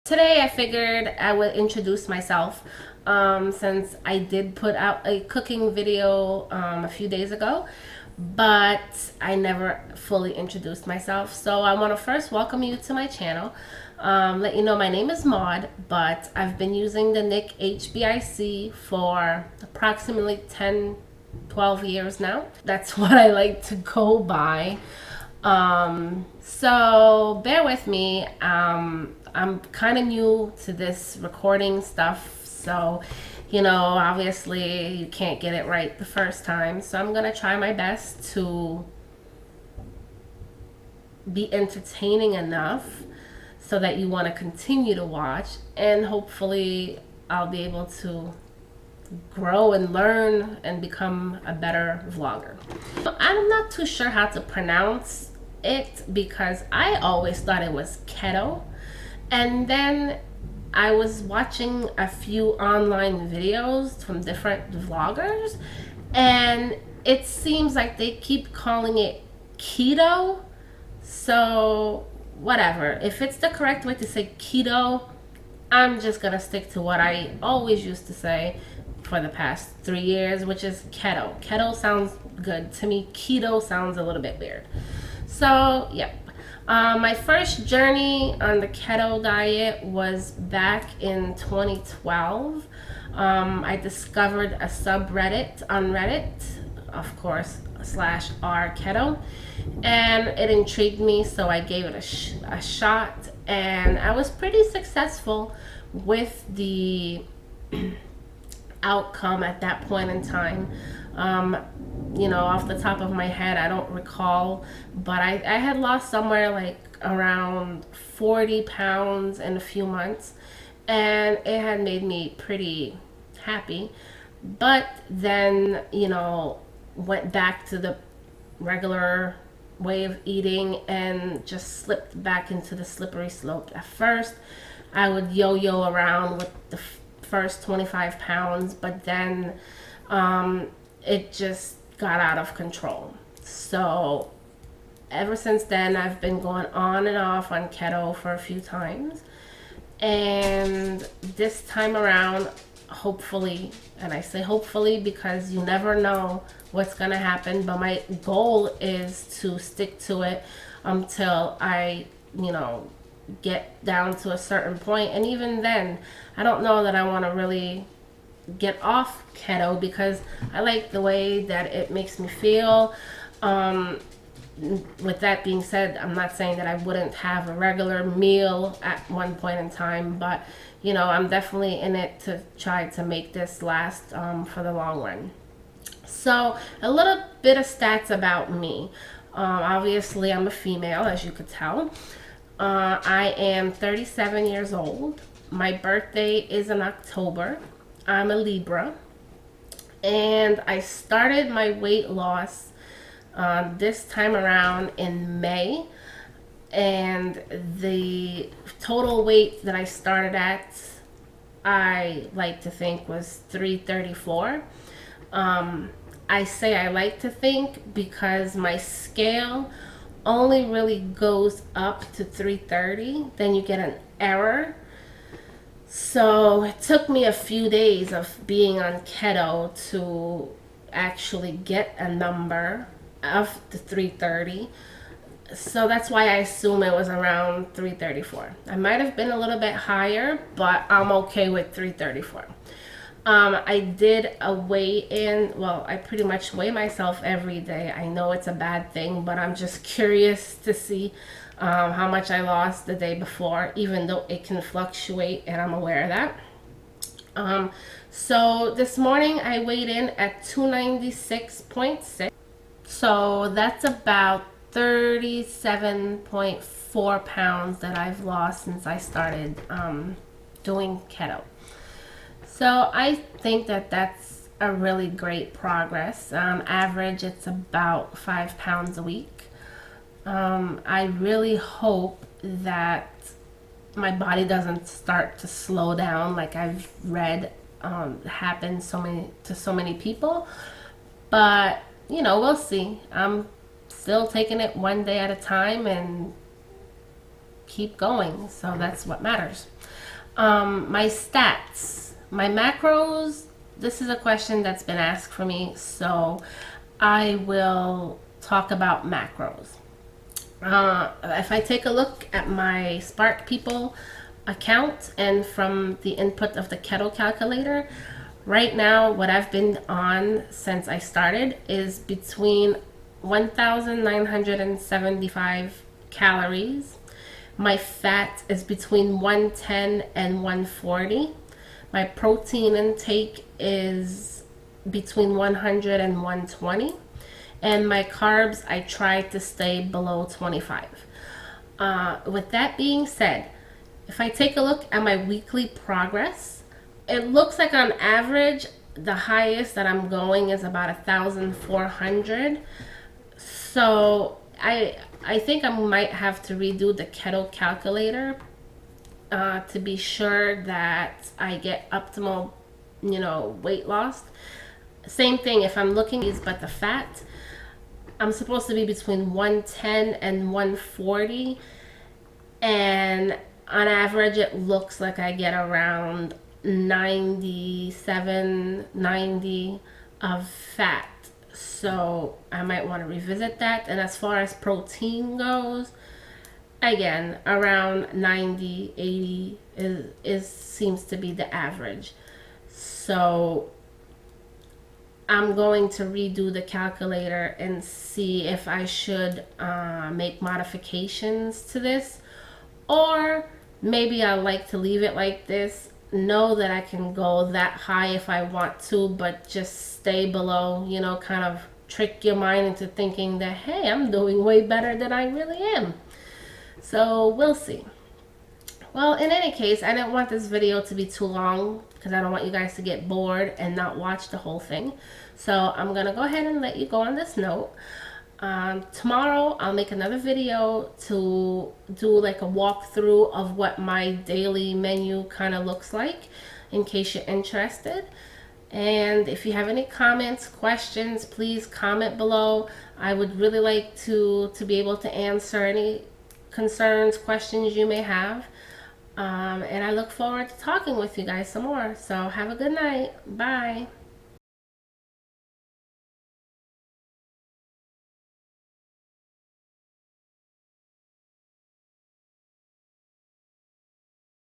Today I figured I would introduce myself since I did put out a cooking video a few days ago, but I never fully introduced myself. So I want to first welcome you to my channel. Let you know my name is Maud, but I've been using the nick HBiC for approximately 10-12 years now. That's what I like to go by. So bear with me. I'm kind of new to this recording stuff, so obviously you can't get it right the first time. So I'm gonna try my best to be entertaining enough so that you want to continue to watch, and hopefully I'll be able to grow and learn and become a better vlogger. I'm not too sure how to pronounce it because I always thought it was keto, and then I was watching a few online videos from different vloggers, and it seems like they keep calling it keto. So whatever, if it's the correct way to say keto, I'm just gonna stick to what I always used to say for the past 3 years, which is keto. Keto sounds good to me. Keto sounds a little bit weird. So yep. My first journey on the keto diet was back in 2012. I discovered a subreddit on Reddit, of course, /r keto, and it intrigued me, so I gave it a shot, and I was pretty successful with the outcome at that point in time. Off the top of my head, I don't recall, but I had lost somewhere like around 40 pounds in a few months, and it had made me pretty happy. But then, went back to the regular way of eating and just slipped back into the slippery slope. At first, I would yo-yo around with the first 25 pounds, but then it just got out of control. So ever since then, I've been going on and off on keto for a few times, and this time around, hopefully, and I say hopefully because you never know what's gonna happen, but my goal is to stick to it until I get down to a certain point. And even then, I don't know that I want to really get off keto because I like the way that it makes me feel. With that being said, I'm not saying that I wouldn't have a regular meal at one point in time, but I'm definitely in it to try to make this last for the long run. So a little bit of stats about me. Obviously, I'm a female, as you could tell. I am 37 years old. My birthday is in October. I'm a Libra. And I started my weight loss this time around in May. And the total weight that I started at, I like to think, was 334. I say I like to think because my scale only really goes up to 330, then you get an error. So it took me a few days of being on keto to actually get a number of the 330. So that's why I assume it was around 334. I might have been a little bit higher, but I'm okay with 334. I did a weigh-in. Well, I pretty much weigh myself every day. I know it's a bad thing, but I'm just curious to see how much I lost the day before, even though it can fluctuate, and I'm aware of that. So this morning I weighed in at 296.6. So that's about 37.4 pounds that I've lost since I started doing keto. So I think that that's a really great progress. Average, it's about 5 pounds a week. I really hope that my body doesn't start to slow down like I've read happens to so many people. But we'll see. I'm still taking it one day at a time, and keep going. So that's what matters. My stats, my macros, this is a question that's been asked for me, so I will talk about macros. If I take a look at my Spark People account and from the input of the keto calculator, right now what I've been on since I started is between 1,975 calories. My fat is between 110 and 140. My protein intake is between 100 and 120. And my carbs, I try to stay below 25. With that being said, if I take a look at my weekly progress, it looks like on average, the highest that I'm going is about 1,400. So I think I might have to redo the keto calculator to be sure that I get optimal, weight loss. Same thing if I'm looking, but the fat, I'm supposed to be between 110 and 140, and on average it looks like I get around 97, 90 of fat. So I might want to revisit that. And as far as protein goes, again, around 90, 80 seems to be the average. So I'm going to redo the calculator and see if I should make modifications to this, or maybe I like to leave it like this, know that I can go that high if I want to, but just stay below, kind of trick your mind into thinking that, hey, I'm doing way better than I really am. So we'll see. Well, in any case, I didn't want this video to be too long because I don't want you guys to get bored and not watch the whole thing. So I'm going to go ahead and let you go on this note. Tomorrow, I'll make another video to do like a walkthrough of what my daily menu kind of looks like, in case you're interested. And if you have any comments, questions, please comment below. I would really like to be able to answer any concerns, questions you may have. And I look forward to talking with you guys some more. So have a good night. Bye.